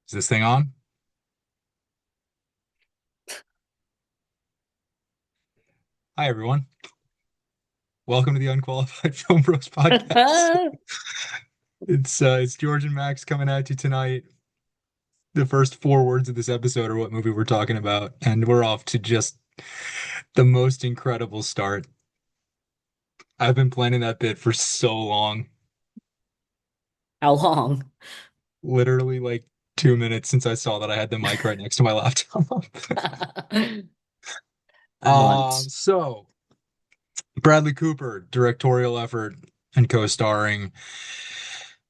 Is this thing on? Hi, everyone. Welcome to the Unqualified Film Bros podcast. It's George and Max coming at you tonight. The first four words of this episode are what movie we're talking about, and we're off to just the most incredible start. I've been planning that bit for so long, How long? literally like 2 minutes since I saw that I had the mic right next to my laptop. Months. So Bradley Cooper, directorial effort and co-starring.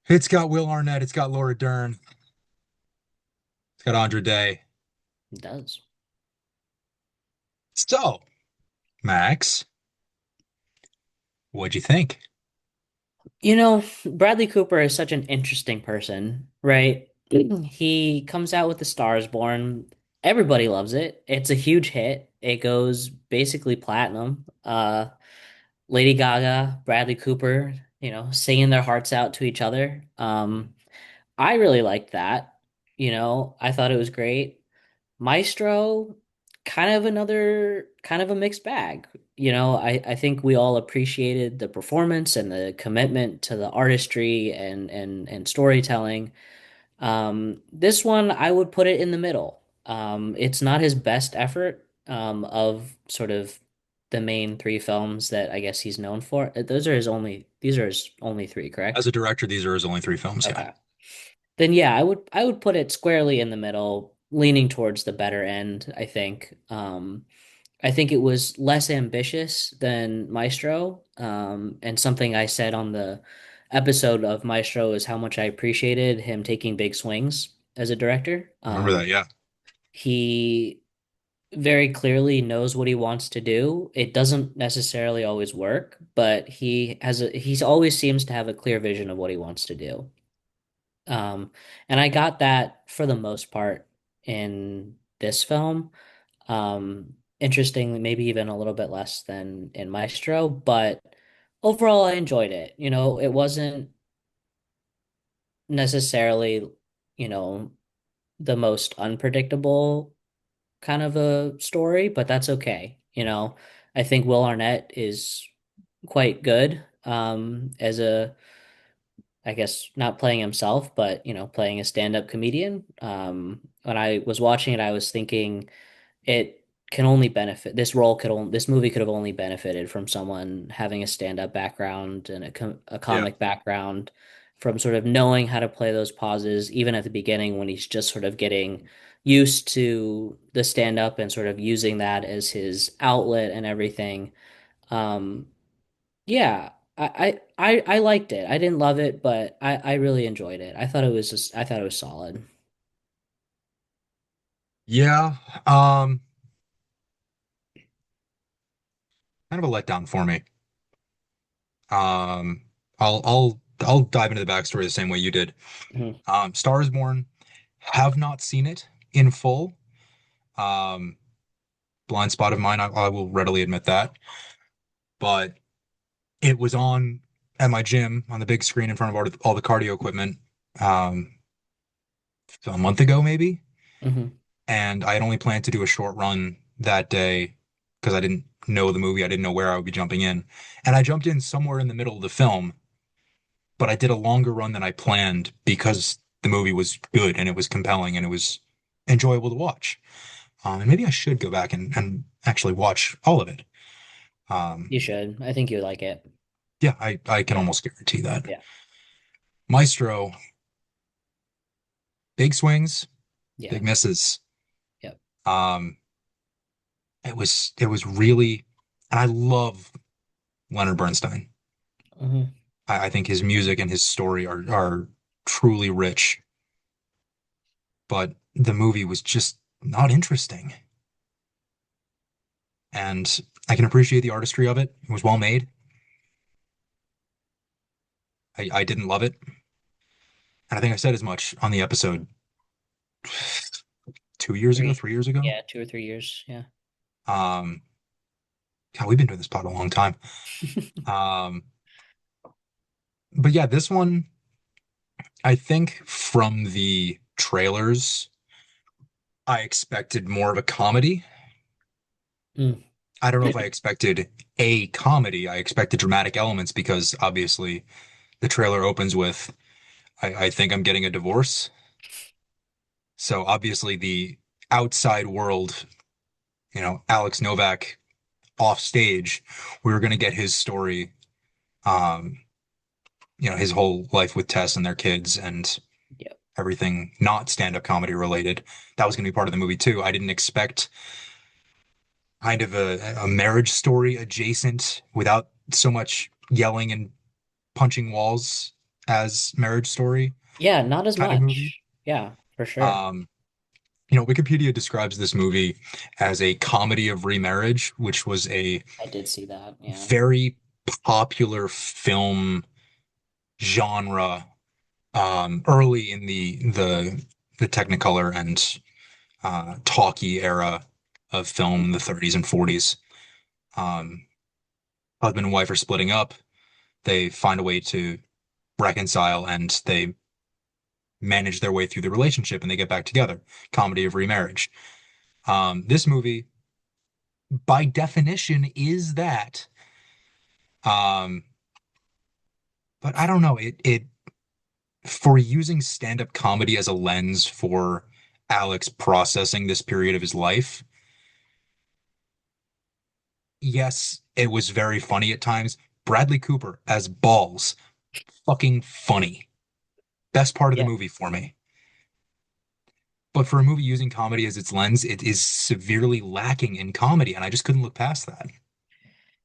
It's got Will Arnett, it's got Laura Dern, it's got Andra Day. It does. So, Max, what'd you think? Bradley Cooper is such an interesting person, right? He comes out with The Star is Born. Everybody loves it. It's a huge hit. It goes basically platinum. Lady Gaga, Bradley Cooper, singing their hearts out to each other. I really liked that. I thought it was great. Maestro, kind of a mixed bag. I think we all appreciated the performance and the commitment to the artistry and storytelling. This one, I would put it in the middle. It's not his best effort of sort of the main three films that I guess he's known for. These are his only three, As correct? a director, these are his only three films, yeah. Okay. Then yeah, I would put it squarely in the middle, leaning towards the better end, I think. I think it was less ambitious than Maestro. And something I said on the episode of Maestro is how much I appreciated him taking big swings as a director. Remember that, yeah. He very clearly knows what he wants to do. It doesn't necessarily always work, but he's always seems to have a clear vision of what he wants to do. Um, and I got that for the most part in this film. Interestingly, maybe even a little bit less than in Maestro, but overall I enjoyed it. It wasn't necessarily, you know, the most unpredictable kind of a story, but that's okay. I think Will Arnett is quite good as a I guess not playing himself, but playing a stand-up comedian. When I was watching it, I was thinking it can only benefit this movie could have only benefited from someone having a stand-up background and a Yeah. comic background, from sort of knowing how to play those pauses, even at the beginning when he's just sort of getting used to the stand-up and sort of using that as his outlet and everything. Um, yeah, I liked it. I didn't love it, but I really enjoyed it. I thought it was solid. Yeah. Um, Kind of a letdown for me. Um, I'll dive into the backstory the same way you did. Mhm. Star is Born, have not seen it in full. Um, Blind spot of mine, I will readily admit that. But it was on at my gym on the big screen in front of all the cardio equipment um a month ago maybe. Mhm. And I had only planned to do a short run that day because I didn't know the movie. I didn't know where I would be jumping in. And I jumped in somewhere in the middle of the film, but I did a longer run than I planned because the movie was good and it was compelling and it was enjoyable to watch. And maybe I should go back and actually watch all of it. Um, You should. I think you would like it. yeah, I can almost guarantee that. Yeah. Maestro, big swings, Yeah. big misses. Yep. Um, it was really, and I love Leonard Bernstein. Hmm. I think his music and his story are truly rich, but the movie was just not interesting. And I can appreciate the artistry of it. It was well made. I didn't love it. And I think I said as much on the episode 2 years ago, 3. 3 years ago. Yeah, 2 or 3 years. Yeah. Um, God, we've been doing this pod a long time. Um, but yeah, this one, I think from the trailers, I expected more of a comedy. Mm. I don't know if I expected a comedy. I expected dramatic elements because obviously the trailer opens with, I think I'm getting a divorce. So obviously the outside world, Alex Novak off stage, we were going to get his story, um, his whole life with Tess and their kids and Yep. everything not stand-up comedy related. That was going to be part of the movie too. I didn't expect kind of a marriage story adjacent without so much yelling and punching walls as Marriage Story Yeah, not as kind of movie. much. Yeah, for sure. Um, Wikipedia describes this movie as a comedy of remarriage, which was a I did see that. Yeah. very popular film genre early in the Technicolor and talkie era of film in the 30s and 40s. Um, Husband and wife are splitting up. They find a way to reconcile and they manage their way through the relationship and they get back together. Comedy of remarriage. This movie, by definition, is that. Um, but I don't know. It for using stand-up comedy as a lens for Alex processing this period of his life. Yes, it was very funny at times. Bradley Cooper as Balls, fucking funny. Best part of the Yeah. movie for me. But for a movie using comedy as its lens, it is severely lacking in comedy, and I just couldn't look past that.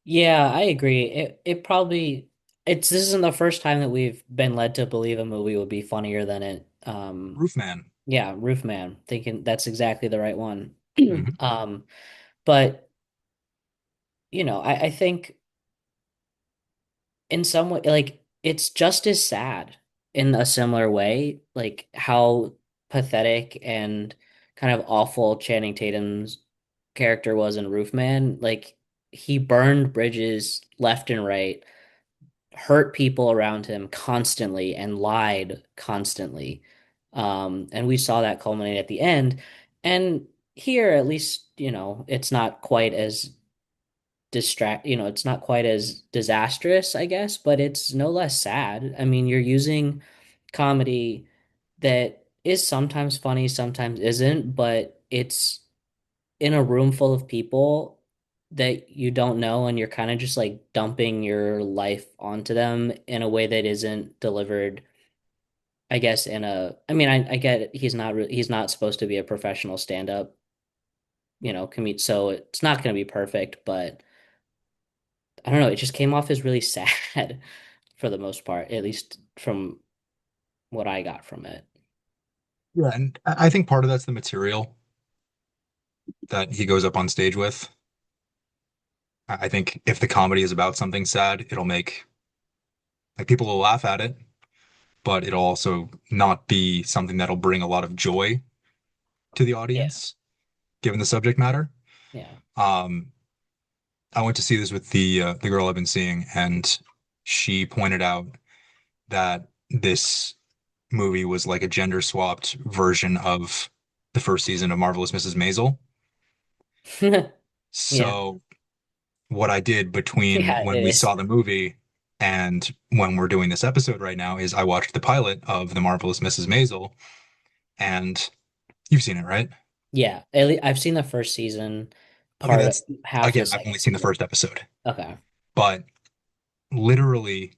Yeah, I agree. It probably it's this isn't the first time that we've been led to believe a movie would be funnier than it. Roofman. Yeah, Roofman. Thinking that's exactly the right one. Hmm. Um, but I think in some way, like it's just as sad in a similar way, like how pathetic and kind of awful Channing Tatum's character was in Roofman. Like he burned bridges left and right, hurt people around him constantly, and lied constantly. And we saw that culminate at the end. And here, at least, it's not quite as it's not quite as disastrous, I guess, but it's no less sad. I mean, you're using comedy that is sometimes funny, sometimes isn't, but it's in a room full of people that you don't know, and you're kind of just like dumping your life onto them in a way that isn't delivered, I guess, I mean, I get it, he's not supposed to be a professional stand-up, commute, so it's not going to be perfect, but I don't know. It just came off as really sad for the most part, at least from what I got from it. Yeah, and I think part of that's the material that he goes up on stage with. I think if the comedy is about something sad, it'll make like people will laugh at it, but it'll also not be something that'll bring a lot of joy to the Yeah. audience, given the subject matter. Yeah. Um, I went to see this with the girl I've been seeing, and she pointed out that this movie was like a gender swapped version of the first season of Marvelous Mrs. Maisel. Yeah. So what I did between Yeah, it when we is. saw the movie and when we're doing this episode right now is I watched the pilot of The Marvelous Mrs. Maisel, and you've seen it, right? Yeah. I've seen the first season, Okay, part of that's half the again, I've second only seen the season. first episode, Okay. but literally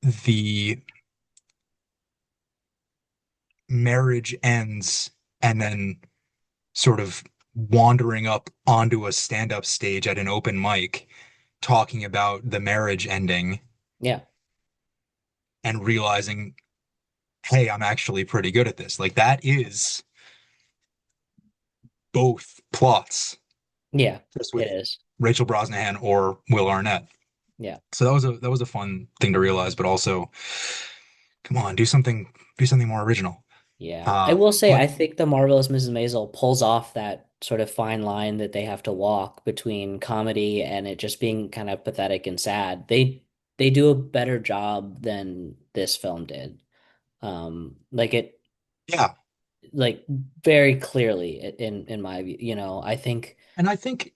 the marriage ends and then sort of wandering up onto a stand-up stage at an open mic talking about the marriage ending Yeah. and realizing, hey, I'm actually pretty good at this. Like that is both plots, Yeah, just it with is. Rachel Brosnahan or Will Arnett. Yeah. So that was a fun thing to realize, but also, come on, do something more original. Yeah. I will say, But I think the Marvelous Mrs. Maisel pulls off that sort of fine line that they have to walk between comedy and it just being kind of pathetic and sad. They do a better job than this film did. Like it, yeah, like very clearly in my view. I think And I think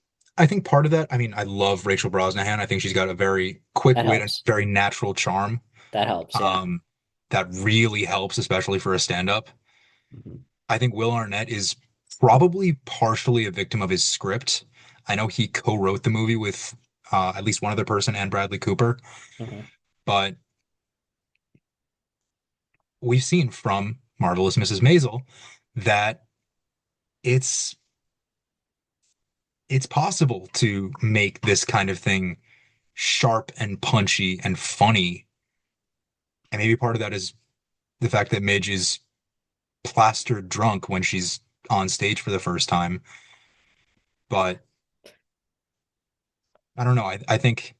part of that, I mean, I love Rachel Brosnahan. I think she's got a very quick that wit and helps. very natural charm. That helps. Yeah. Um, that really helps, especially for a stand-up. Hmm. I think Will Arnett is probably partially a victim of his script. I know he co-wrote the movie with at least one other person and Bradley Cooper, Hmm. but we've seen from Marvelous Mrs. Maisel that it's it's possible to make this kind of thing sharp and punchy and funny. And maybe part of that is the fact that Midge is plastered drunk when she's on stage for the first time. But I don't know. I think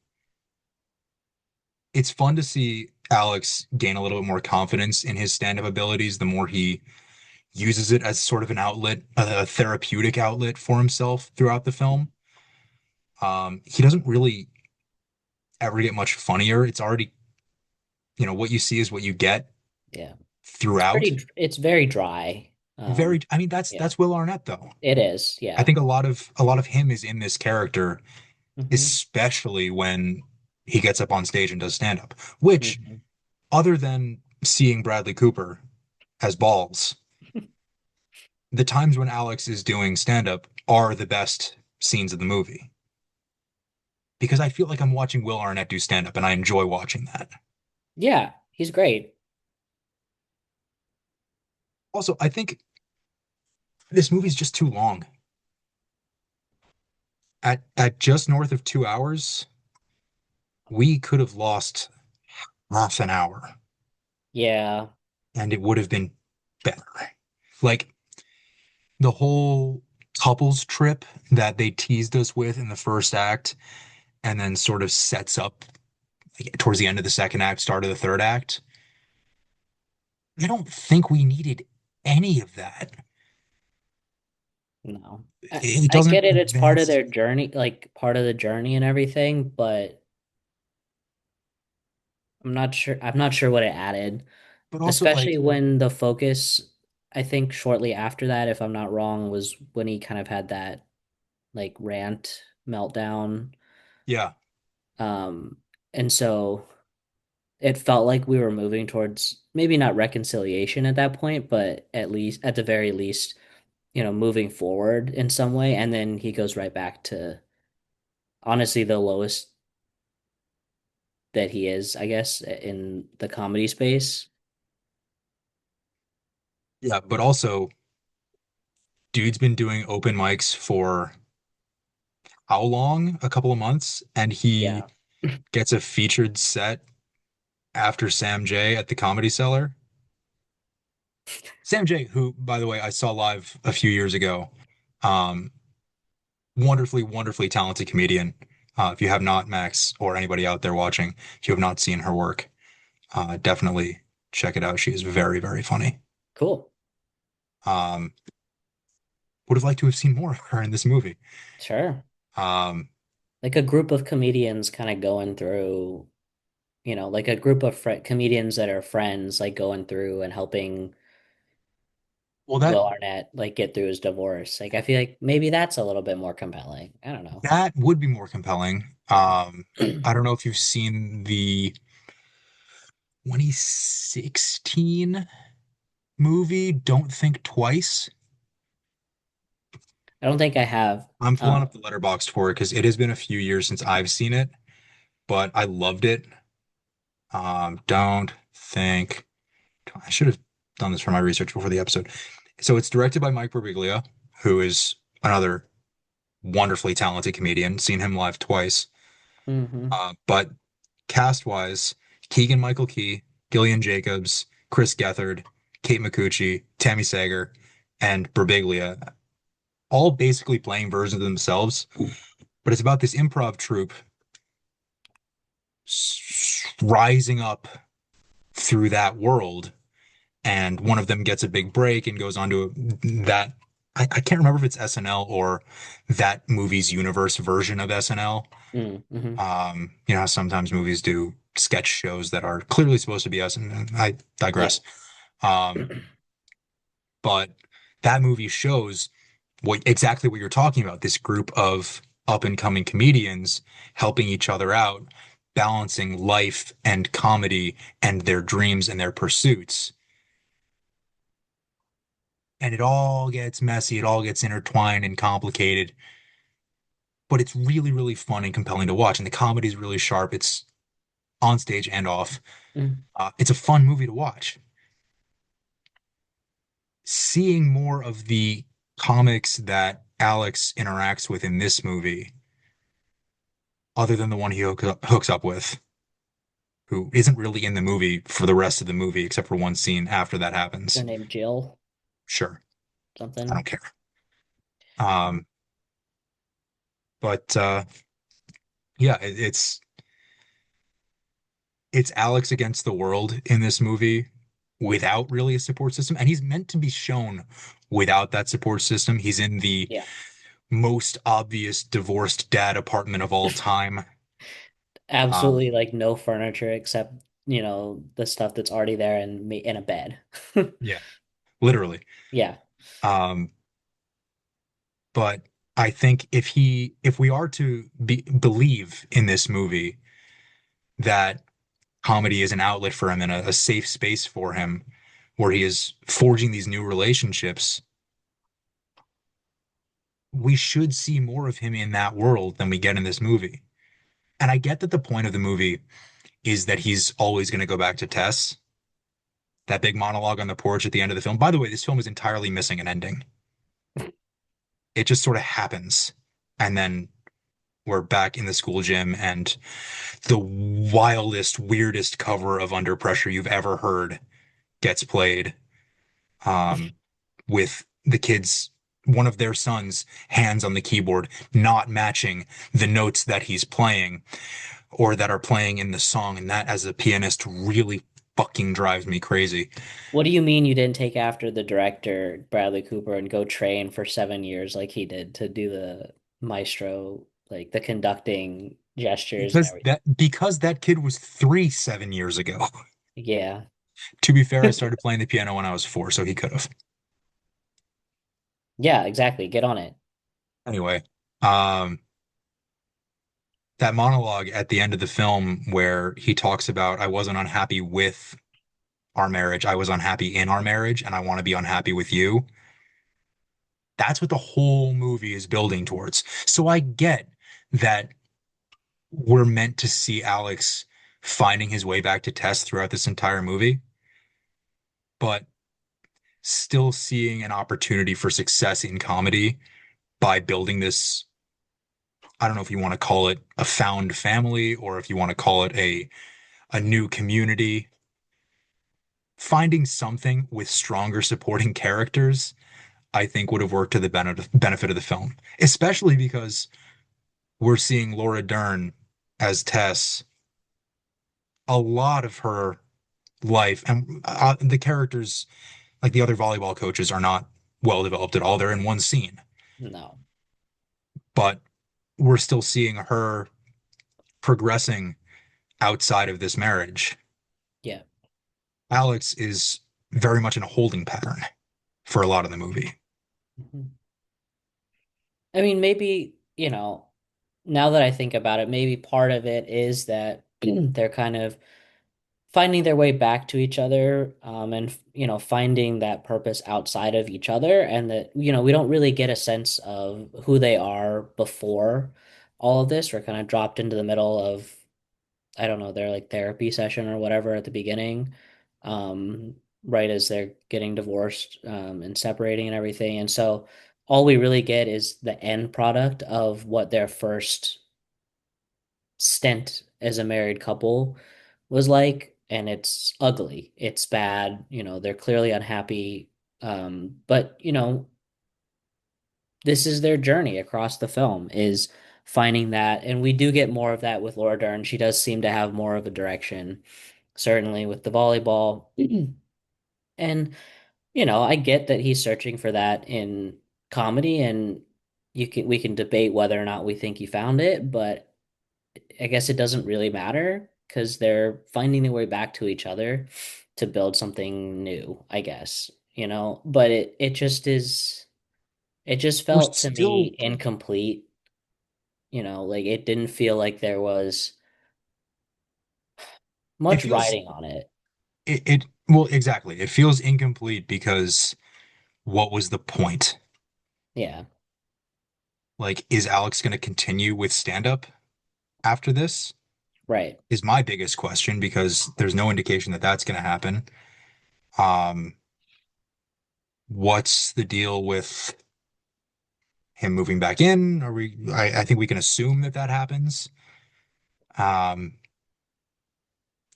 it's fun to see Alex gain a little bit more confidence in his stand-up abilities the more he uses it as sort of an outlet, a therapeutic outlet for himself throughout the film. He doesn't really ever get much funnier. It's already, what you see is what you get Yeah. throughout. It's very dry. I mean, that's Yeah, that's Will Arnett though. it is. I Yeah. think a lot of him is in this character, Hmm. especially when he gets up on stage and does stand up, which Hmm. other than seeing Bradley Cooper as balls, the times when Alex is doing stand up are the best scenes of the movie because I feel like I'm watching Will Arnett do stand up and I enjoy watching that. Yeah, he's great. Also, I think this movie's just too long. At just north of 2 hours, we could have lost half an hour Yeah. and it would have been better. Like the whole couples trip that they teased us with in the first act and then sort of sets up towards the end of the second act, start of the third act. I don't think we needed any of that. No. It I doesn't get it. It's part of advance, their journey, like part of the journey and everything, but I'm not sure what it added, but also especially like, when the focus, I think shortly after that, if I'm not wrong, was when he kind of had that like rant meltdown. yeah, Um, and so it felt like we were moving towards maybe not reconciliation at that point, but at the very least, moving forward in some way. And then he goes right back to honestly the lowest that he is, I guess, in the comedy space. yeah, but also, dude's been doing open mics for how long? A couple of months, and he Yeah. gets a featured set after Sam J at the Comedy Cellar. Sam J, who, by the way, I saw live a few years ago. Um, Wonderfully, wonderfully talented comedian. If you have not, Max, or anybody out there watching, if you have not seen her work, definitely check it out. She is very, very funny. Cool. Um, would have liked to have seen more of her in this movie. Sure. Um, Like a group of comedians kind of going through, like a group of comedians that are friends, like going through and helping well, that Will Arnett like get through his divorce. Like I feel like maybe that's a little bit more compelling. I don't know. that would be more compelling. Yeah. I don't know if you've seen the 2016 movie Don't Think Twice. I don't think I have. I'm pulling up the Letterboxd for it because it has been a few years since I've seen it, but I loved it. Don't think I should have done this for my research before the episode. So it's directed by Mike Birbiglia, who is another wonderfully talented comedian. Seen him live twice. Hmm. But cast-wise, Keegan-Michael Key, Gillian Jacobs, Chris Gethard, Kate Micucci, Tammy Sager, and Birbiglia, all basically playing versions of themselves. But it's about this improv troupe rising up through that world, and one of them gets a big break and goes on to that. I can't remember if it's SNL or that movie's universe version of SNL. Mm-hmm. You know how sometimes movies do sketch shows that are clearly supposed to be SNL. I Yeah. digress. Um, but that movie shows exactly what you're talking about. This group of up and coming comedians helping each other out, balancing life and comedy and their dreams and their pursuits. And it all gets messy, it all gets intertwined and complicated, but it's really, really fun and compelling to watch. And the comedy is really sharp. It's on stage and off. Mm. It's a fun movie to watch. Seeing more of the comics that Alex interacts with in this movie, other than the one he hooks up with, who isn't really in the movie for the rest of the movie, except for one scene after that Her happens. name Jill Sure, I don't something. care. Um, but yeah, it's Alex against the world in this movie without really a support system, and he's meant to be shown without that support system. He's in the Yeah, most obvious divorced dad apartment of all time. Um, absolutely like no furniture except, the stuff that's already there and me in a bed. yeah, literally. Yeah. Um, but I think if we are to believe in this movie that comedy is an outlet for him and a safe space for him, where he is forging these new relationships, we should see more of him in that world than we get in this movie. And I get that the point of the movie is that he's always going to go back to Tess. That big monologue on the porch at the end of the film. By the way, this film is entirely missing an ending. It just sort of happens. And then we're back in the school gym, and the wildest, weirdest cover of Under Pressure you've ever heard gets played, um, with the kids, one of their sons, hands on the keyboard, not matching the notes that he's playing or that are playing in the song. And that, as a pianist, really fucking drives me crazy. What do you mean you didn't take after the director, Bradley Cooper, and go train for 7 years like he did to do the maestro, like the conducting gestures and everything? Because that kid was 3 7 years ago. Yeah. To be fair, I started playing the piano when I was 4, so he could have. Yeah, exactly. Get on it. Anyway, um, that monologue at the end of the film where he talks about I wasn't unhappy with our marriage, I was unhappy in our marriage, and I want to be unhappy with you. That's what the whole movie is building towards. So I get that we're meant to see Alex finding his way back to Tess throughout this entire movie, but still seeing an opportunity for success in comedy by building this. I don't know if you want to call it a found family or if you want to call it a new community. Finding something with stronger supporting characters, I think would have worked to the benefit of the film, especially because we're seeing Laura Dern as Tess. A lot of her life and the characters, like the other volleyball coaches, are not well developed at all. They're in one scene, No. but we're still seeing her progressing outside of this marriage. Yeah. Alex is very much in a holding pattern for a lot of the movie. Mhm. I mean, maybe, now that I think about it, maybe part of it is that they're kind of finding their way back to each other, and finding that purpose outside of each other, and that we don't really get a sense of who they are before all of this. We're kind of dropped into the middle of, I don't know, their like therapy session or whatever at the beginning, um, right as they're getting divorced, and separating and everything. And so all we really get is the end product of what their first stint as a married couple was like, and it's ugly. It's bad. They're clearly unhappy. But this is their journey across the film, is finding that, and we do get more of that with Laura Dern. She does seem to have more of a direction, certainly with the volleyball. And I get that he's searching for that in comedy, and we can debate whether or not we think he found it, but I guess it doesn't really matter because they're finding their way back to each other to build something new, I guess. but it just is, it just We're felt to still, me incomplete, like it didn't feel like there was it much feels, writing on it. well, exactly. It feels incomplete because what was the point? Yeah, Like, is Alex going to continue with stand-up after this? right. Is my biggest question because there's no indication that that's going to happen. Um, what's the deal with him moving back in? I think we can assume that that happens. Um,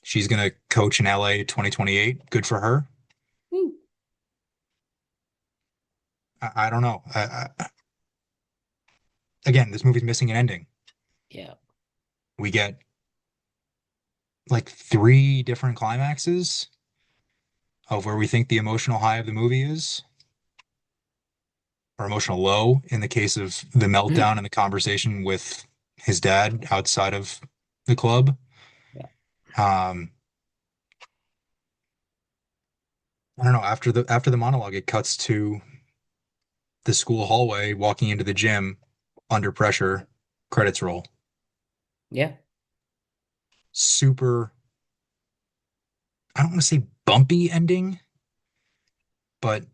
she's going to coach in LA 2028. Good for her. Hmm. I don't know. Again, this movie's missing an ending. Yeah. We get like three different climaxes of where we think the emotional high of the movie is, or emotional low in the case of the meltdown and the conversation with his dad outside of the club. Yeah. Um, I don't know. After the monologue, it cuts to the school hallway, walking into the gym under pressure. Credits roll. Yeah. Super. I don't want to say bumpy ending, but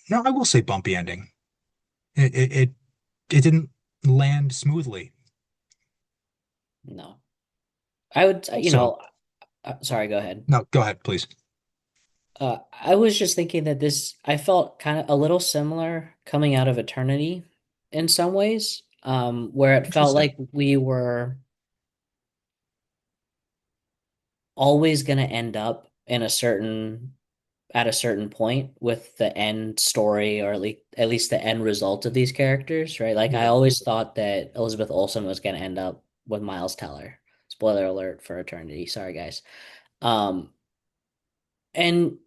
no, I will say bumpy ending. It didn't land smoothly. No. I would, Also, sorry, go ahead. no, go ahead, please. I was just thinking that I felt kind of a little similar coming out of Eternity in some ways, where it felt Interesting. like we were always going to end up at a certain point with the end story, or at least the end result of these characters, right? Like I Yeah. always thought that Elizabeth Olsen was going to end up with Miles Teller. Spoiler alert for Eternity. Sorry, guys. Um, and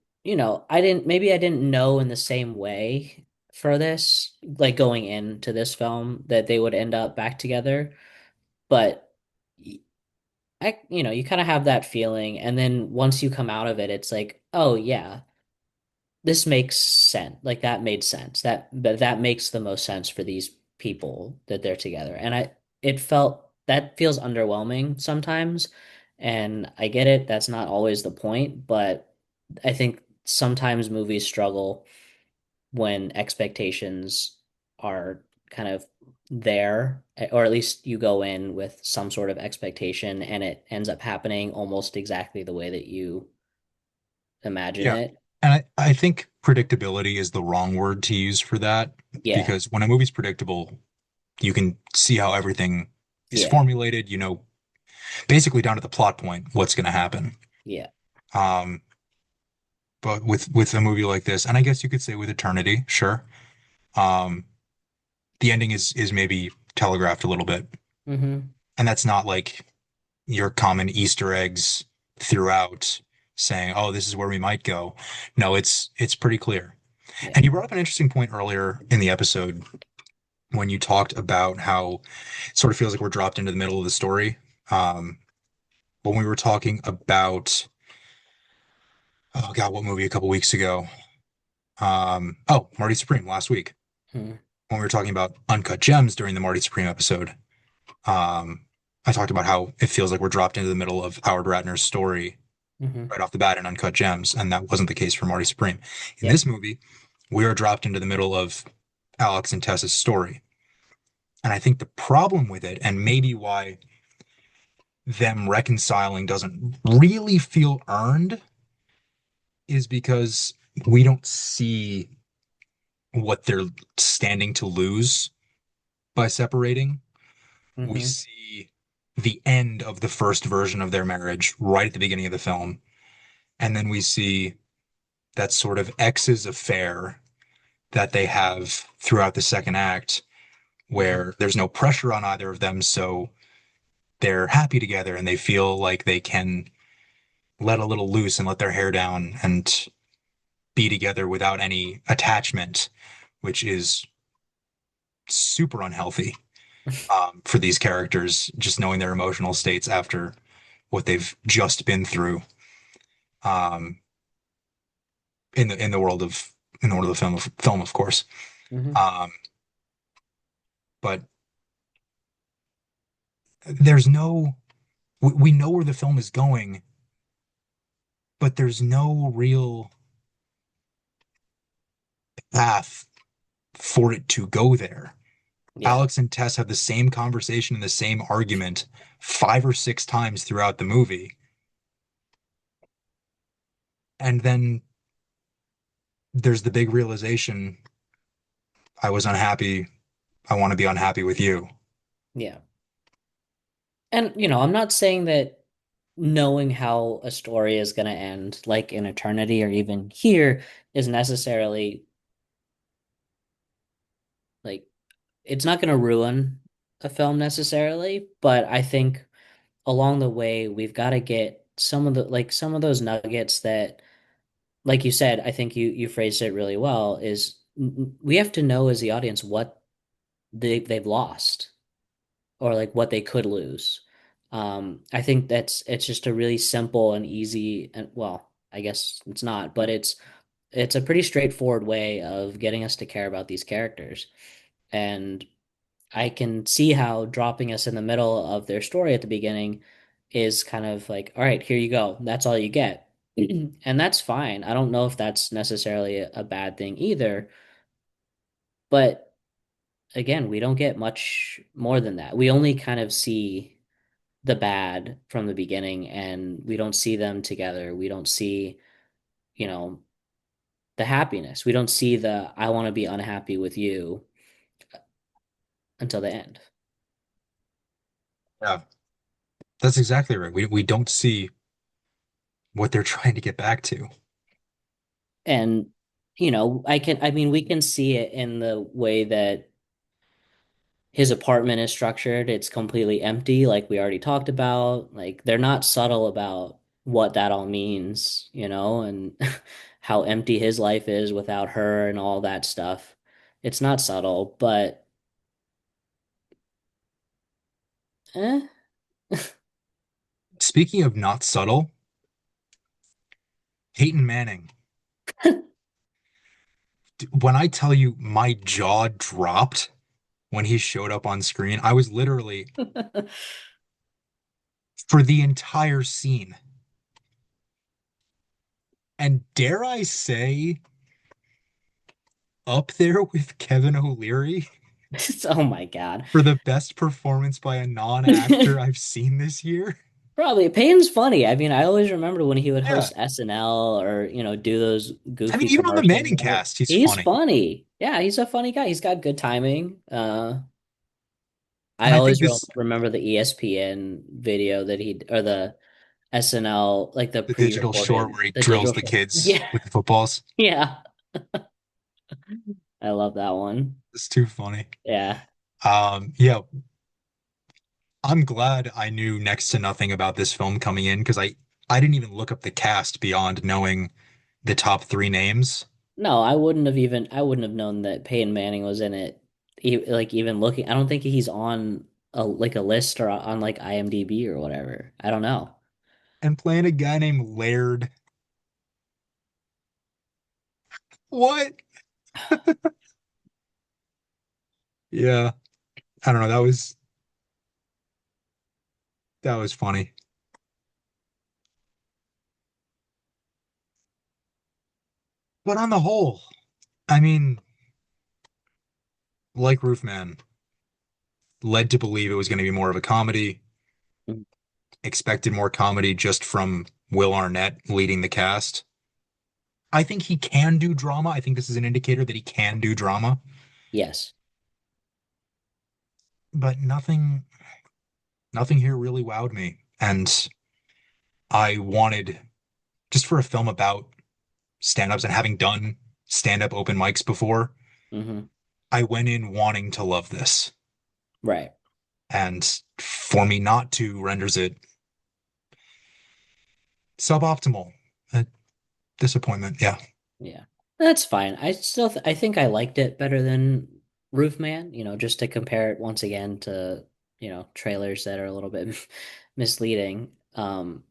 I didn't know in the same way for this, like going into this film, that they would end up back together. But you kind of have that feeling, and then once you come out of it, it's like, oh yeah, this makes sense. Like that made sense. That makes the most sense for these people that they're together. And it felt that feels underwhelming sometimes. And I get it. That's not always the point, but I think sometimes movies struggle when expectations are kind of there, or at least you go in with some sort of expectation and it ends up happening almost exactly the way that you imagine Yeah. it. And I think predictability is the wrong word to use for that Yeah. because when a movie's predictable, you can see how everything is Yeah. formulated, basically down to the plot point, what's going to happen. Yeah. Um, but with a movie like this, and I guess you could say with Eternity, sure. Um, the ending is maybe telegraphed a little bit. Mm-hmm. And that's not like your common Easter eggs throughout saying, "Oh, this is where we might go." No, it's pretty clear. Yeah. And you brought up an interesting point earlier in the episode when you talked about how it sort of feels like we're dropped into the middle of the story. Um, when we were talking about, oh God, what movie a couple weeks ago? Oh, Marty Supreme last week Mm-hmm. when we were talking about Uncut Gems during the Marty Supreme episode. Um, I talked about how it feels like we're dropped into the middle of Howard Ratner's story Mm-hmm. right off the bat in Uncut Gems, and that wasn't the case for Marty Supreme. In Yep. this movie, we are dropped into the middle of Alex and Tessa's story. And I think the problem with it, and maybe why them reconciling doesn't really feel earned, is because we don't see what they're standing to lose by separating. We Mm-hmm. see the end of the first version of their marriage right at the beginning of the film. And then we see that sort of ex's affair that they have throughout the second act, Mm-hmm. where there's no pressure on either of them. So they're happy together and they feel like they can let a little loose and let their hair down and be together without any attachment, which is super unhealthy for these characters, just knowing their emotional states after what they've just been through. Um, in the world of film, of course. Hmm. Um, but there's no we know where the film is going, but there's no real path for it to go there. Yeah. Alex and Tess have the same conversation and the same argument 5 or 6 times throughout the movie, and then there's the big realization: I was unhappy. I want to be unhappy with you. Yeah. And, I'm not saying that knowing how a story is going to end, like in eternity or even here, is necessarily like it's not going to ruin a film necessarily, but I think along the way we've got to get some of those nuggets that, like you said, I think you phrased it really well, is we have to know as the audience what they've lost or like what they could lose. I think it's just a really simple and easy, and well, I guess it's not, but it's a pretty straightforward way of getting us to care about these characters. And I can see how dropping us in the middle of their story at the beginning is kind of like, all right, here you go. That's all you get. And that's fine. I don't know if that's necessarily a bad thing either. But again, we don't get much more than that. We only kind of see the bad from the beginning and we don't see them together. We don't see, you know, the happiness. We don't see the I want to be unhappy with you until the end. Yeah, that's exactly right. We don't see what they're trying to get back to. And, I mean, we can see it in the way that his apartment is structured. It's completely empty, like we already talked about. Like they're not subtle about what that all means, and how empty his life is without her and all that stuff. It's not subtle, but eh. Speaking of not subtle, Peyton Manning. When I tell you my jaw dropped when he showed up on screen, I was literally, for the entire scene, and dare I say, up there with Kevin O'Leary Oh my God. for the best performance by a non-actor I've seen this year. Probably Payne's funny. I mean, I always remember when he would Yeah. host SNL or, do those I mean, goofy even on the commercials. Manning cast, he's He's funny. funny. Yeah, he's a funny guy. He's got good timing. I And I think always this, remember the ESPN video that or the SNL, like the the digital short pre-recorded, where he the drills digital the show. kids Yeah, with the footballs, yeah. I love that one. it's too funny. Yeah. Yeah, I'm glad I knew next to nothing about this film coming in because I didn't even look up the cast beyond knowing the top three names. No, I wouldn't have known that Peyton Manning was in it. Like even looking, I don't think he's on a list or on like IMDb or whatever. I don't know. And playing a guy named Laird. What? Yeah, I don't know. That was funny. But on the whole, I mean, like Roofman, led to believe it was going to be more of a comedy, Mm. expected more comedy just from Will Arnett leading the cast. I think he can do drama. I think this is an indicator that he can do drama, Yes. but nothing here really wowed me. And I wanted, just for a film about stand-ups and having done stand-up open mics before, Hmm. I went in wanting to love this. Right. And for me not to renders it suboptimal. A disappointment. Yeah. Yeah. That's fine. I think I liked it better than Roofman, just to compare it once again to, trailers that are a little bit misleading. I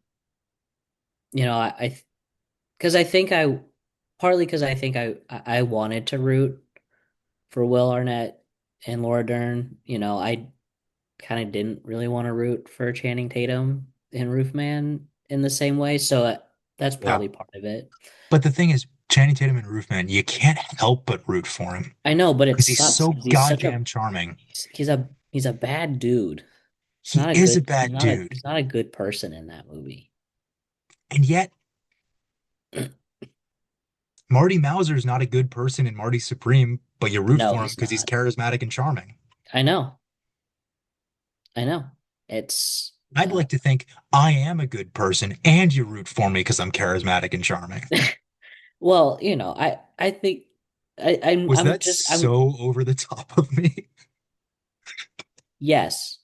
because I think partly because I think I wanted to root for Will Arnett and Laura Dern. I kind of didn't really want to root for Channing Tatum and Roofman in the same way, so that's Yeah. probably part of it. But the thing is, Channing Tatum and Roofman, you can't help but root for him I know, but it because he's sucks so because he's such a goddamn charming. he's a bad dude. He is a He's bad dude. not a good person in that movie. And yet, Marty Mauser's not a good person in Marty Supreme, but you root No, for him he's because he's not. charismatic and charming. I know. I know. It's I'd like to think I am a good person and you root for me because I'm charismatic and charming. well, I think Was that so over the top of me? yes,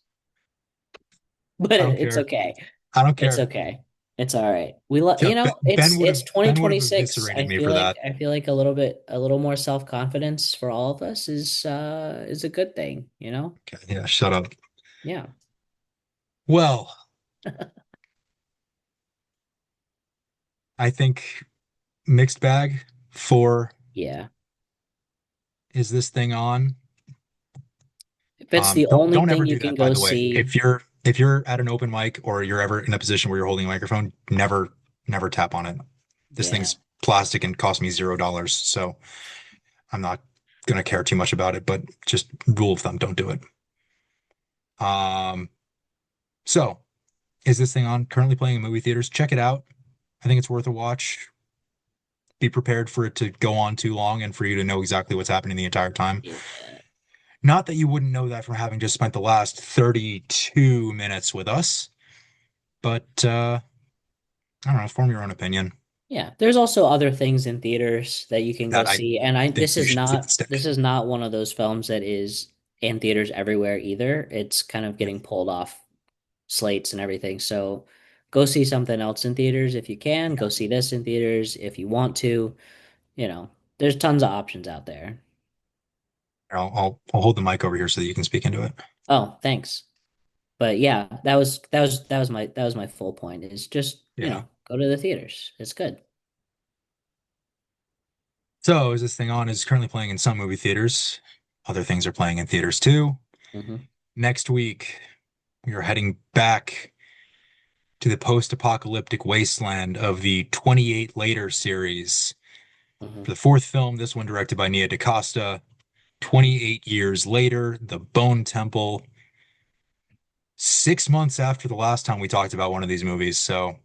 but I don't it's care. okay. I don't It's care. okay. It's all right. Yeah, It's Ben would have 2026. eviscerated me for that. I feel like a little more self-confidence for all of us is a good thing, you know? Okay, yeah, shut up. Yeah. Well, I think mixed bag for Yeah. is this thing on? If it's the only Don't ever thing you do can that, by go the way. see, If you're at an open mic or you're ever in a position where you're holding a microphone, never tap on it. This yeah. thing's plastic and cost me $0, so I'm not gonna care too much about it, but just rule of thumb, don't do it. Um, so is this thing on? Currently playing in movie theaters. Check it out. I think it's worth a watch. Be prepared for it to go on too long and for you to know exactly what's happening the entire time. Yeah. Not that you wouldn't know that from having just spent the last 32 minutes with us, but I don't know, form your own opinion Yeah, there's also other things in theaters that you can go that I see, and I think you should see this instead. is not one of those films that is in theaters everywhere either. It's kind of Yeah. getting pulled off slates and everything. So go see something else in theaters if you can. Go see this in theaters if you want to. There's tons of options out there. I'll hold the mic over here so that you can speak into it. Oh, thanks. But yeah, that was my full point is just, Yeah. go to the theaters. It's good. So is this thing on? Is currently playing in some movie theaters. Other things are playing in theaters too. Hmm. Next week, we are heading back to the post-apocalyptic wasteland of the 28 Later series. Hmm. For the fourth film, this one directed by Nia DaCosta. 28 years later, The Bone Temple. 6 months after the last time we talked about one of these movies, so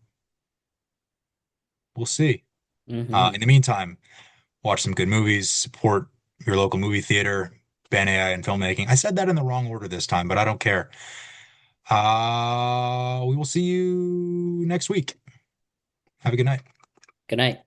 we'll see. In Hmm. the meantime, watch some good movies, support your local movie theater, ban AI and filmmaking. I said that in the wrong order this time, but I don't care. We will see you next week. Have a good night. Good night.